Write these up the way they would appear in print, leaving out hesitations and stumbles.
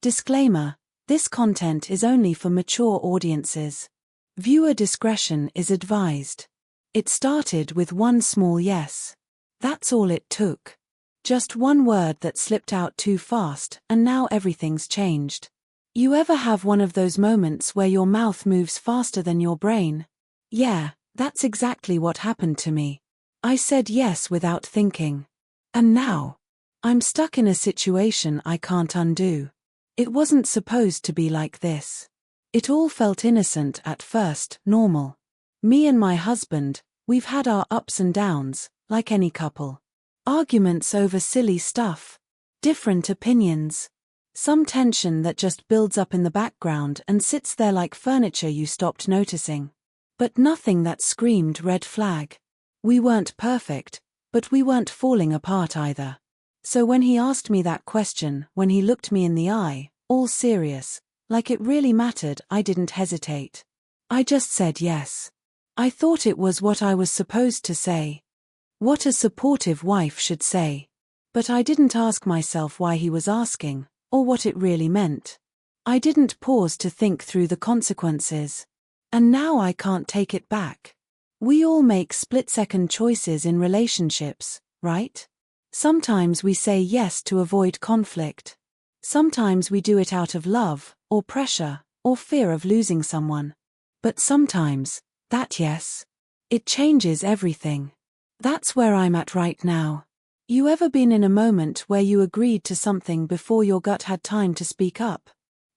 Disclaimer: this content is only for mature audiences. Viewer discretion is advised. It started with one small yes. That's all it took. Just one word that slipped out too fast, and now everything's changed. You ever have one of those moments where your mouth moves faster than your brain? Yeah, that's exactly what happened to me. I said yes without thinking. And now, I'm stuck in a situation I can't undo. It wasn't supposed to be like this. It all felt innocent at first, normal. Me and my husband, we've had our ups and downs, like any couple. Arguments over silly stuff. Different opinions. Some tension that just builds up in the background and sits there like furniture you stopped noticing. But nothing that screamed red flag. We weren't perfect, but we weren't falling apart either. So when he asked me that question, when he looked me in the eye, all serious, like it really mattered, I didn't hesitate. I just said yes. I thought it was what I was supposed to say. What a supportive wife should say. But I didn't ask myself why he was asking, or what it really meant. I didn't pause to think through the consequences. And now I can't take it back. We all make split-second choices in relationships, right? Sometimes we say yes to avoid conflict. Sometimes we do it out of love, or pressure, or fear of losing someone. But sometimes, that yes, it changes everything. That's where I'm at right now. You ever been in a moment where you agreed to something before your gut had time to speak up?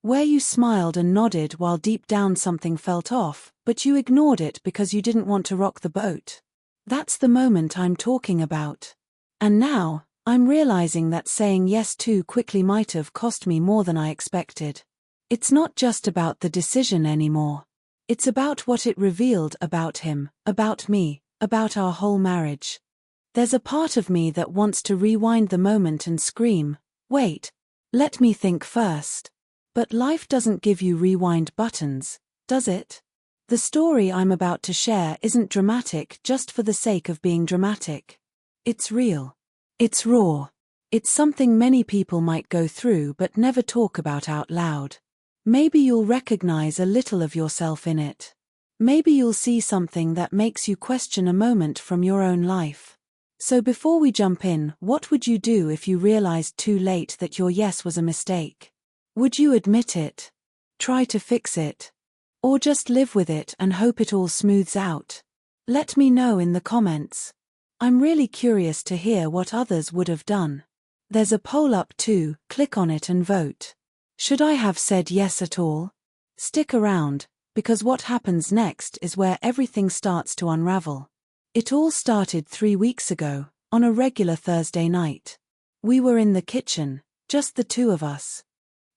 Where you smiled and nodded while deep down something felt off, but you ignored it because you didn't want to rock the boat? That's the moment I'm talking about. And now, I'm realizing that saying yes too quickly might have cost me more than I expected. It's not just about the decision anymore. It's about what it revealed about him, about me, about our whole marriage. There's a part of me that wants to rewind the moment and scream, "Wait, let me think first." But life doesn't give you rewind buttons, does it? The story I'm about to share isn't dramatic just for the sake of being dramatic. It's real. It's raw. It's something many people might go through but never talk about out loud. Maybe you'll recognize a little of yourself in it. Maybe you'll see something that makes you question a moment from your own life. So before we jump in, what would you do if you realized too late that your yes was a mistake? Would you admit it? Try to fix it? Or just live with it and hope it all smooths out? Let me know in the comments. I'm really curious to hear what others would have done. There's a poll up too, click on it and vote. Should I have said yes at all? Stick around, because what happens next is where everything starts to unravel. It all started 3 weeks ago, on a regular Thursday night. We were in the kitchen, just the two of us.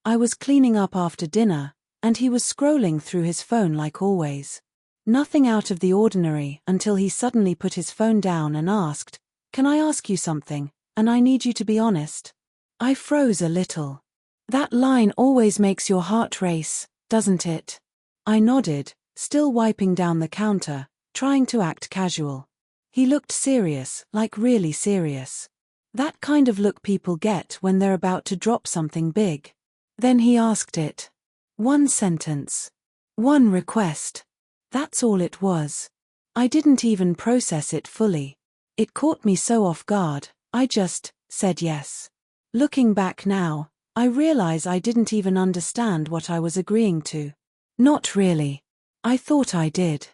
I was cleaning up after dinner, and he was scrolling through his phone like always. Nothing out of the ordinary until he suddenly put his phone down and asked, "Can I ask you something, and I need you to be honest?" I froze a little. That line always makes your heart race, doesn't it? I nodded, still wiping down the counter, trying to act casual. He looked serious, like really serious. That kind of look people get when they're about to drop something big. Then he asked it. One sentence. One request. That's all it was. I didn't even process it fully. It caught me so off guard, I just said yes. Looking back now, I realize I didn't even understand what I was agreeing to. Not really. I thought I did.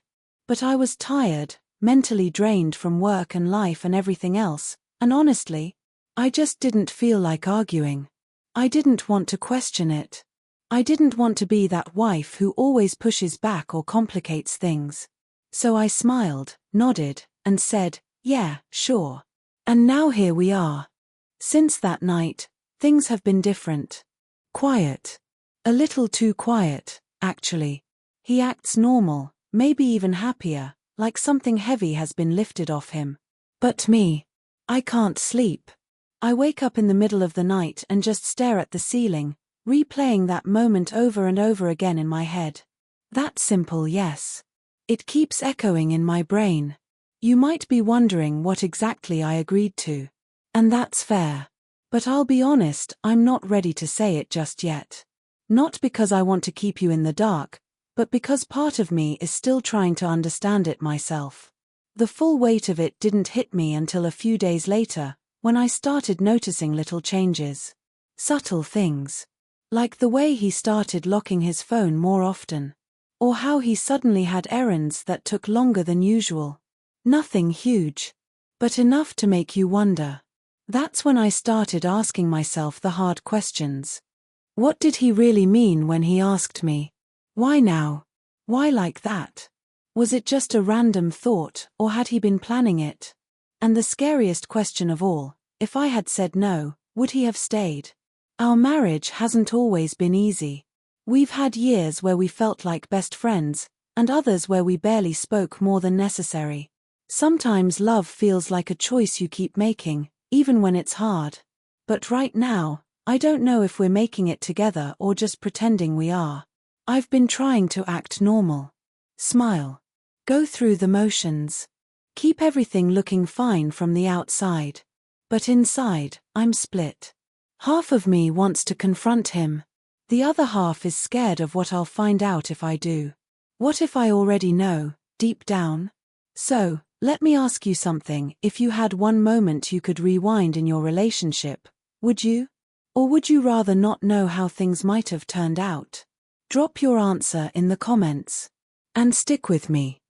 But I was tired, mentally drained from work and life and everything else, and honestly, I just didn't feel like arguing. I didn't want to question it. I didn't want to be that wife who always pushes back or complicates things. So I smiled, nodded, and said, "Yeah, sure." And now here we are. Since that night, things have been different. Quiet. A little too quiet, actually. He acts normal, maybe even happier, like something heavy has been lifted off him. But me, I can't sleep. I wake up in the middle of the night and just stare at the ceiling, replaying that moment over and over again in my head. That simple yes. It keeps echoing in my brain. You might be wondering what exactly I agreed to. And that's fair. But I'll be honest, I'm not ready to say it just yet. Not because I want to keep you in the dark, but because part of me is still trying to understand it myself. The full weight of it didn't hit me until a few days later, when I started noticing little changes. Subtle things. Like the way he started locking his phone more often. Or how he suddenly had errands that took longer than usual. Nothing huge. But enough to make you wonder. That's when I started asking myself the hard questions. What did he really mean when he asked me, "Why now? Why like that?" Was it just a random thought, or had he been planning it? And the scariest question of all, if I had said no, would he have stayed? Our marriage hasn't always been easy. We've had years where we felt like best friends, and others where we barely spoke more than necessary. Sometimes love feels like a choice you keep making, even when it's hard. But right now, I don't know if we're making it together or just pretending we are. I've been trying to act normal. Smile. Go through the motions. Keep everything looking fine from the outside. But inside, I'm split. Half of me wants to confront him. The other half is scared of what I'll find out if I do. What if I already know, deep down? So, let me ask you something. If you had one moment you could rewind in your relationship, would you? Or would you rather not know how things might have turned out? Drop your answer in the comments. And stick with me.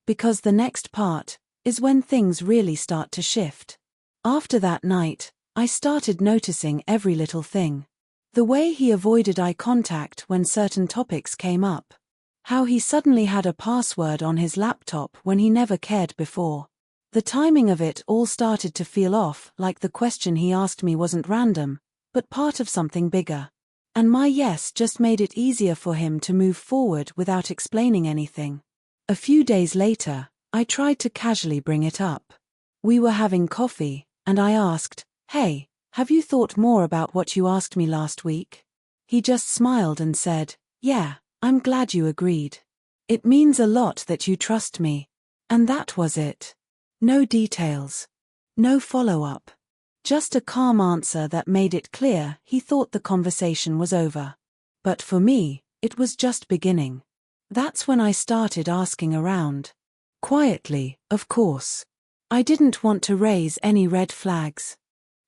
Because the next part is when things really start to shift. After that night, I started noticing every little thing. The way he avoided eye contact when certain topics came up. How he suddenly had a password on his laptop when he never cared before. The timing of it all started to feel off, like the question he asked me wasn't random, but part of something bigger. And my yes just made it easier for him to move forward without explaining anything. A few days later, I tried to casually bring it up. We were having coffee, and I asked, "Hey, have you thought more about what you asked me last week?" He just smiled and said, "Yeah, I'm glad you agreed. It means a lot that you trust me." And that was it. No details. No follow-up. Just a calm answer that made it clear he thought the conversation was over. But for me, it was just beginning. That's when I started asking around. Quietly, of course. I didn't want to raise any red flags.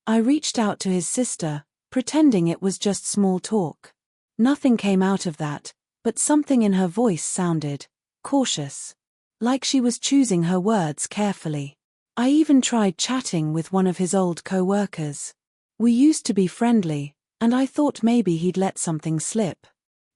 I reached out to his sister, pretending it was just small talk. Nothing came out of that, but something in her voice sounded cautious. Like she was choosing her words carefully. I even tried chatting with one of his old co-workers. We used to be friendly, and I thought maybe he'd let something slip.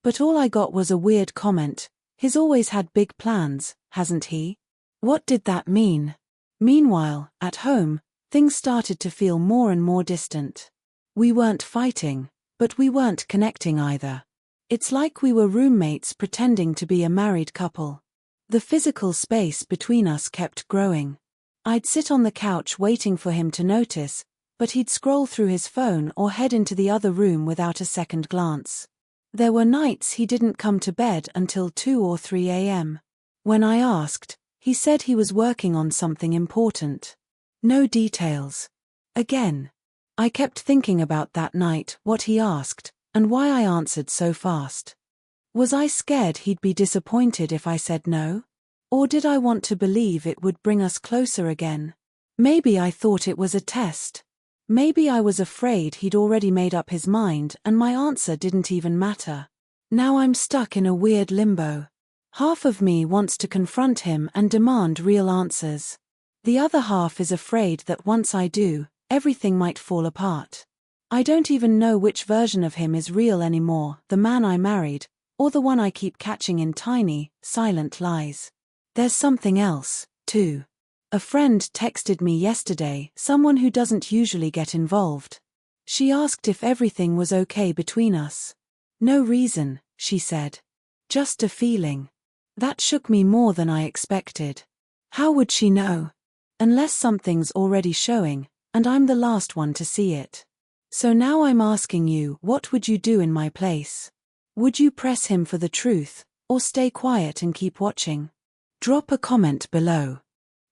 But all I got was a weird comment. "He's always had big plans, hasn't he?" What did that mean? Meanwhile, at home, things started to feel more and more distant. We weren't fighting, but we weren't connecting either. It's like we were roommates pretending to be a married couple. The physical space between us kept growing. I'd sit on the couch waiting for him to notice, but he'd scroll through his phone or head into the other room without a second glance. There were nights he didn't come to bed until 2 or 3 a.m. When I asked, he said he was working on something important. No details. Again. I kept thinking about that night, what he asked, and why I answered so fast. Was I scared he'd be disappointed if I said no? Or did I want to believe it would bring us closer again? Maybe I thought it was a test. Maybe I was afraid he'd already made up his mind and my answer didn't even matter. Now I'm stuck in a weird limbo. Half of me wants to confront him and demand real answers. The other half is afraid that once I do, everything might fall apart. I don't even know which version of him is real anymore, the man I married, or the one I keep catching in tiny, silent lies. There's something else, too. A friend texted me yesterday, someone who doesn't usually get involved. She asked if everything was okay between us. No reason, she said. Just a feeling. That shook me more than I expected. How would she know? Unless something's already showing, and I'm the last one to see it. So now I'm asking you, what would you do in my place? Would you press him for the truth, or stay quiet and keep watching? Drop a comment below.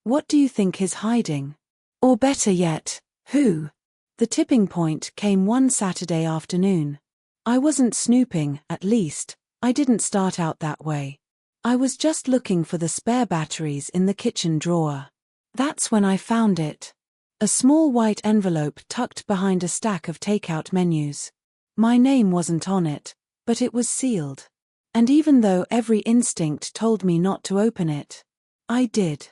What do you think is hiding? Or better yet, who? The tipping point came one Saturday afternoon. I wasn't snooping, at least, I didn't start out that way. I was just looking for the spare batteries in the kitchen drawer. That's when I found it. A small white envelope tucked behind a stack of takeout menus. My name wasn't on it, but it was sealed. And even though every instinct told me not to open it, I did.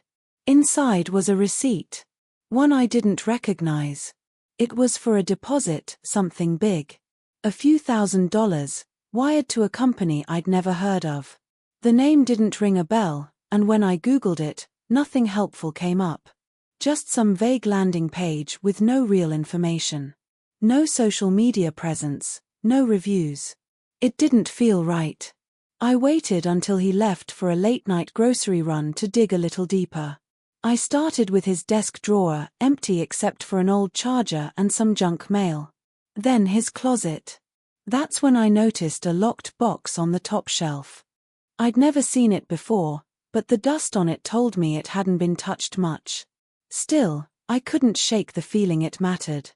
Inside was a receipt. One I didn't recognize. It was for a deposit, something big. A few $1,000s, wired to a company I'd never heard of. The name didn't ring a bell, and when I Googled it, nothing helpful came up. Just some vague landing page with no real information. No social media presence, no reviews. It didn't feel right. I waited until he left for a late-night grocery run to dig a little deeper. I started with his desk drawer, empty except for an old charger and some junk mail. Then his closet. That's when I noticed a locked box on the top shelf. I'd never seen it before, but the dust on it told me it hadn't been touched much. Still, I couldn't shake the feeling it mattered.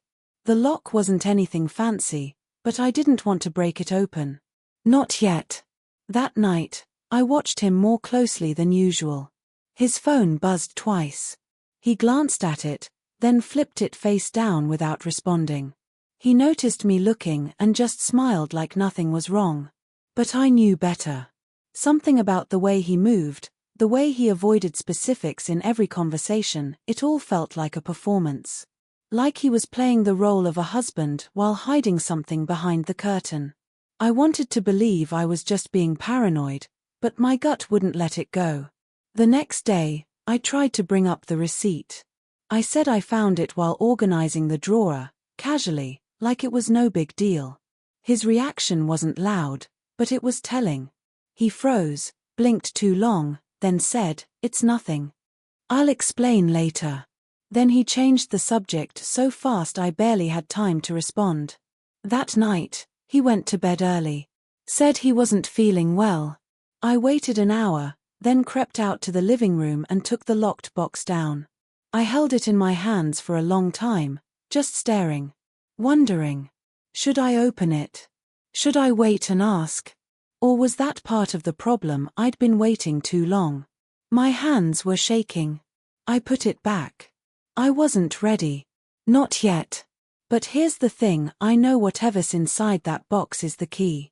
The lock wasn't anything fancy, but I didn't want to break it open. Not yet. That night, I watched him more closely than usual. His phone buzzed twice. He glanced at it, then flipped it face down without responding. He noticed me looking and just smiled like nothing was wrong. But I knew better. Something about the way he moved, the way he avoided specifics in every conversation, it all felt like a performance. Like he was playing the role of a husband while hiding something behind the curtain. I wanted to believe I was just being paranoid, but my gut wouldn't let it go. The next day, I tried to bring up the receipt. I said I found it while organizing the drawer, casually, like it was no big deal. His reaction wasn't loud, but it was telling. He froze, blinked too long, then said, "It's nothing. I'll explain later." Then he changed the subject so fast I barely had time to respond. That night, he went to bed early. Said he wasn't feeling well. I waited an hour, then crept out to the living room and took the locked box down. I held it in my hands for a long time, just staring. Wondering. Should I open it? Should I wait and ask? Or was that part of the problem I'd been waiting too long? My hands were shaking. I put it back. I wasn't ready. Not yet. But here's the thing, I know whatever's inside that box is the key.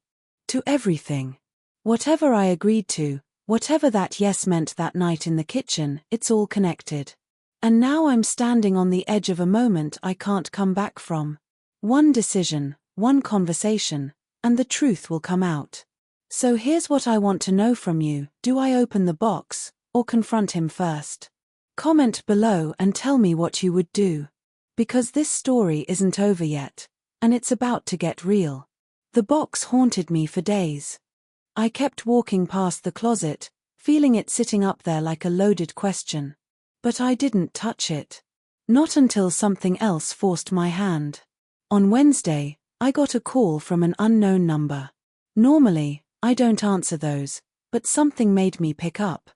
To everything. Whatever I agreed to, whatever that yes meant that night in the kitchen, it's all connected. And now I'm standing on the edge of a moment I can't come back from. One decision, one conversation, and the truth will come out. So here's what I want to know from you, do I open the box, or confront him first? Comment below and tell me what you would do. Because this story isn't over yet, and it's about to get real. The box haunted me for days. I kept walking past the closet, feeling it sitting up there like a loaded question. But I didn't touch it. Not until something else forced my hand. On Wednesday, I got a call from an unknown number. Normally, I don't answer those, but something made me pick up.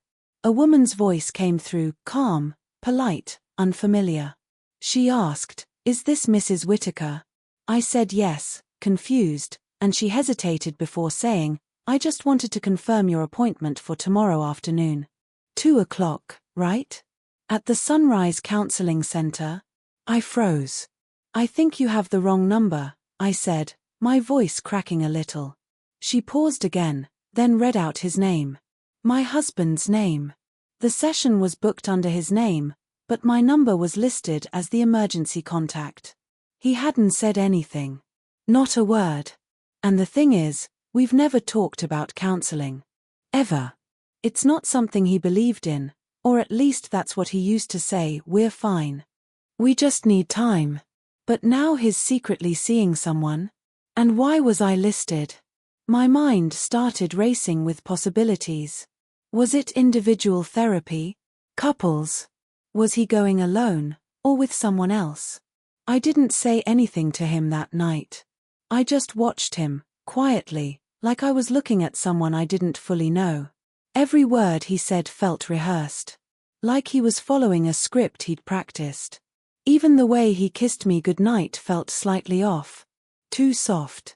A woman's voice came through, calm, polite, unfamiliar. She asked, "Is this Mrs. Whitaker?" I said yes, confused, and she hesitated before saying, "I just wanted to confirm your appointment for tomorrow afternoon. 2 o'clock, right? At the Sunrise Counseling Center?" I froze. "I think you have the wrong number," I said, my voice cracking a little. She paused again, then read out his name. My husband's name. The session was booked under his name, but my number was listed as the emergency contact. He hadn't said anything. Not a word. And the thing is, we've never talked about counseling. Ever. It's not something he believed in, or at least that's what he used to say, "We're fine. We just need time." But now he's secretly seeing someone? And why was I listed? My mind started racing with possibilities. Was it individual therapy? Couples? Was he going alone, or with someone else? I didn't say anything to him that night. I just watched him, quietly, like I was looking at someone I didn't fully know. Every word he said felt rehearsed. Like he was following a script he'd practiced. Even the way he kissed me goodnight felt slightly off. Too soft.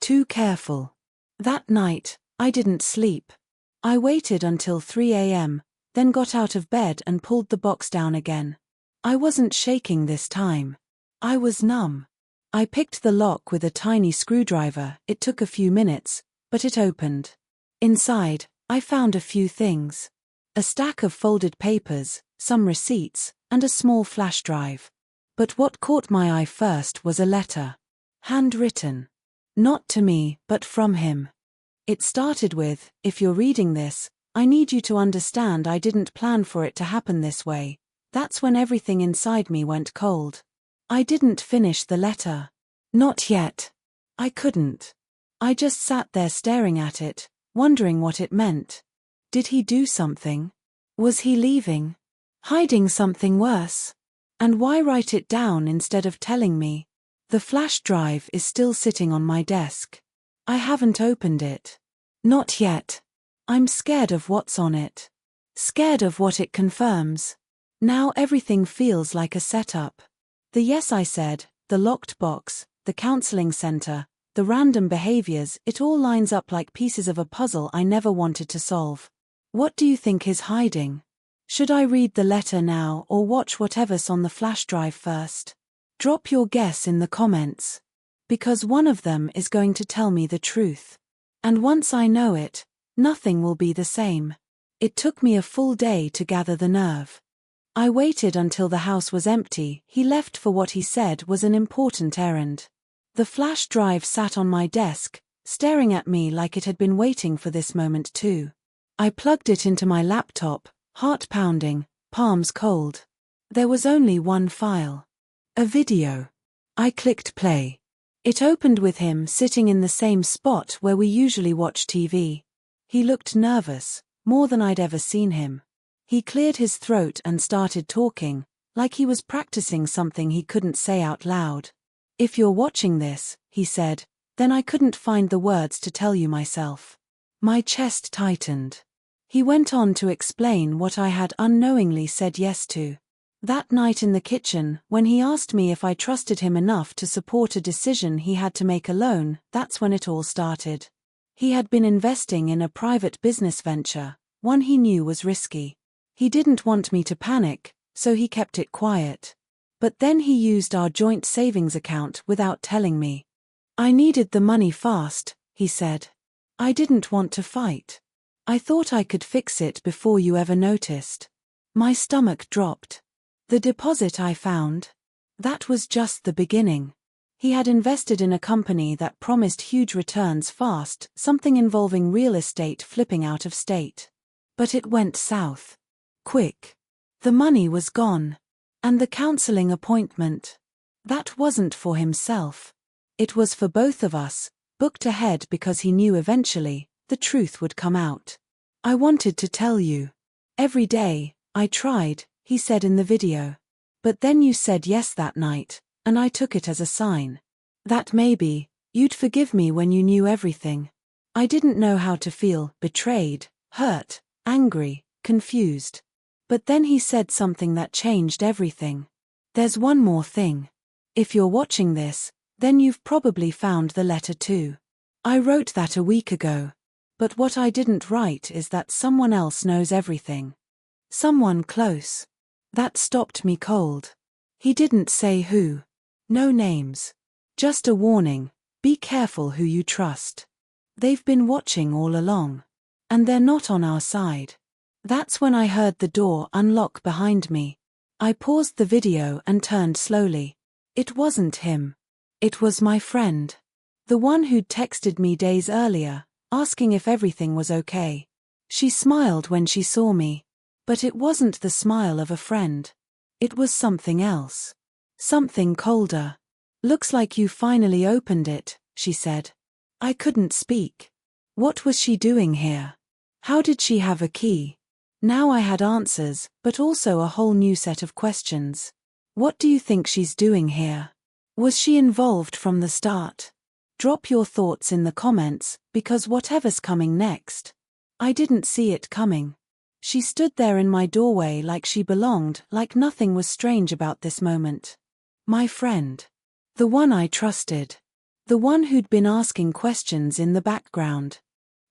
Too careful. That night, I didn't sleep. I waited until 3 a.m., then got out of bed and pulled the box down again. I wasn't shaking this time. I was numb. I picked the lock with a tiny screwdriver. It took a few minutes, but it opened. Inside, I found a few things. A stack of folded papers, some receipts, and a small flash drive. But what caught my eye first was a letter. Handwritten. Not to me, but from him. It started with, "If you're reading this, I need you to understand I didn't plan for it to happen this way." That's when everything inside me went cold. I didn't finish the letter. Not yet. I couldn't. I just sat there staring at it, wondering what it meant. Did he do something? Was he leaving? Hiding something worse? And why write it down instead of telling me? The flash drive is still sitting on my desk. I haven't opened it. Not yet. I'm scared of what's on it. Scared of what it confirms. Now everything feels like a setup. The yes I said, the locked box, the counseling center, the random behaviors, it all lines up like pieces of a puzzle I never wanted to solve. What do you think is hiding? Should I read the letter now or watch whatever's on the flash drive first? Drop your guess in the comments. Because one of them is going to tell me the truth. And once I know it, nothing will be the same. It took me a full day to gather the nerve. I waited until the house was empty. He left for what he said was an important errand. The flash drive sat on my desk, staring at me like it had been waiting for this moment too. I plugged it into my laptop, heart pounding, palms cold. There was only one file. A video. I clicked play. It opened with him sitting in the same spot where we usually watch TV. He looked nervous, more than I'd ever seen him. He cleared his throat and started talking, like he was practicing something he couldn't say out loud. "If you're watching this," he said, "then I couldn't find the words to tell you myself." My chest tightened. He went on to explain what I had unknowingly said yes to. That night in the kitchen, when he asked me if I trusted him enough to support a decision he had to make alone, that's when it all started. He had been investing in a private business venture, one he knew was risky. He didn't want me to panic, so he kept it quiet. But then he used our joint savings account without telling me. "I needed the money fast," he said. "I didn't want to fight. I thought I could fix it before you ever noticed." My stomach dropped. The deposit I found? That was just the beginning. He had invested in a company that promised huge returns fast, something involving real estate flipping out of state. But it went south. Quick. The money was gone. And the counseling appointment? That wasn't for himself. It was for both of us, booked ahead because he knew eventually, the truth would come out. "I wanted to tell you. Every day, I tried," he said in the video. "But then you said yes that night, and I took it as a sign. That maybe, you'd forgive me when you knew everything. I didn't know how to feel, betrayed, hurt, angry, confused. But then he said something that changed everything. There's one more thing. If you're watching this, then you've probably found the letter too. I wrote that a week ago. But what I didn't write is that someone else knows everything. Someone close. That stopped me cold. He didn't say who. No names. Just a warning, be careful who you trust. They've been watching all along. And they're not on our side." That's when I heard the door unlock behind me. I paused the video and turned slowly. It wasn't him. It was my friend. The one who'd texted me days earlier, asking if everything was okay. She smiled when she saw me. But it wasn't the smile of a friend. It was something else. Something colder. "Looks like you finally opened it," she said. I couldn't speak. What was she doing here? How did she have a key? Now I had answers, but also a whole new set of questions. What do you think she's doing here? Was she involved from the start? Drop your thoughts in the comments, because whatever's coming next. I didn't see it coming. She stood there in my doorway like she belonged, like nothing was strange about this moment. My friend. The one I trusted. The The one who'd been asking questions in the background.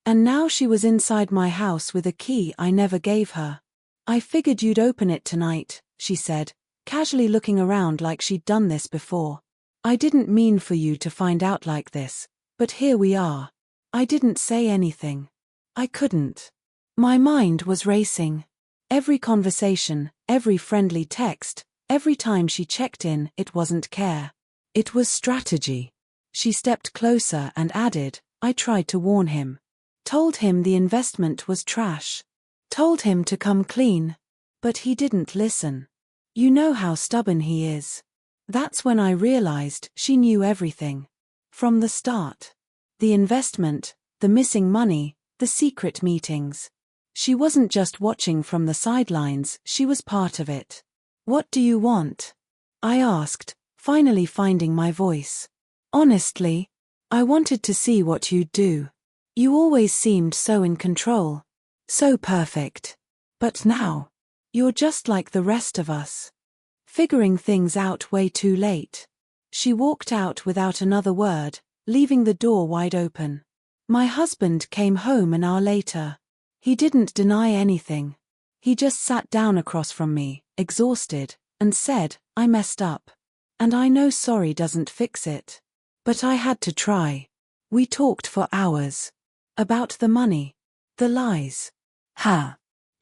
And now she was inside my house with a key I never gave her. "I figured you'd open it tonight," she said, casually looking around like she'd done this before. "I didn't mean for you to find out like this, but here we are." I didn't say anything. I couldn't. My mind was racing. Every conversation, every friendly text, every time she checked in, it wasn't care. It was strategy. She stepped closer and added, "I tried to warn him. Told him the investment was trash. Told him to come clean. But he didn't listen. You know how stubborn he is." That's when I realized she knew everything. From the start. The investment, the missing money, the secret meetings. She wasn't just watching from the sidelines, she was part of it. "What do you want?" I asked, finally finding my voice. "Honestly, I wanted to see what you'd do. You always seemed so in control. So perfect. But now, you're just like the rest of us. Figuring things out way too late." She walked out without another word, leaving the door wide open. My husband came home an hour later. He didn't deny anything. He just sat down across from me, exhausted, and said, "I messed up. And I know sorry doesn't fix it. But I had to try." We talked for hours. About the money. The lies.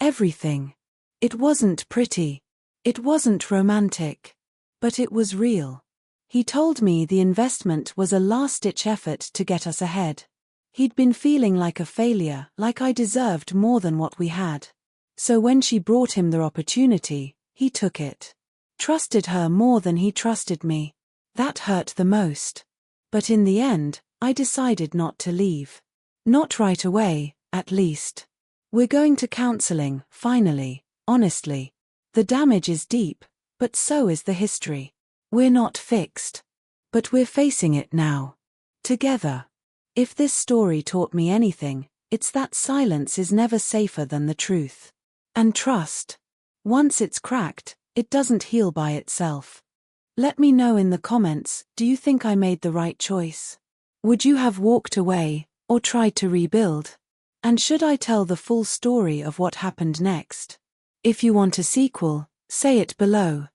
Everything. It wasn't pretty. It wasn't romantic. But it was real. He told me the investment was a last-ditch effort to get us ahead. He'd been feeling like a failure, like I deserved more than what we had. So when she brought him the opportunity, he took it. Trusted her more than he trusted me. That hurt the most. But in the end, I decided not to leave. Not right away, at least. We're going to counseling, finally, honestly. The damage is deep, but so is the history. We're not fixed. But we're facing it now. Together. If this story taught me anything, it's that silence is never safer than the truth. And trust. Once it's cracked, it doesn't heal by itself. Let me know in the comments, do you think I made the right choice? Would you have walked away, or tried to rebuild? And should I tell the full story of what happened next? If you want a sequel, say it below.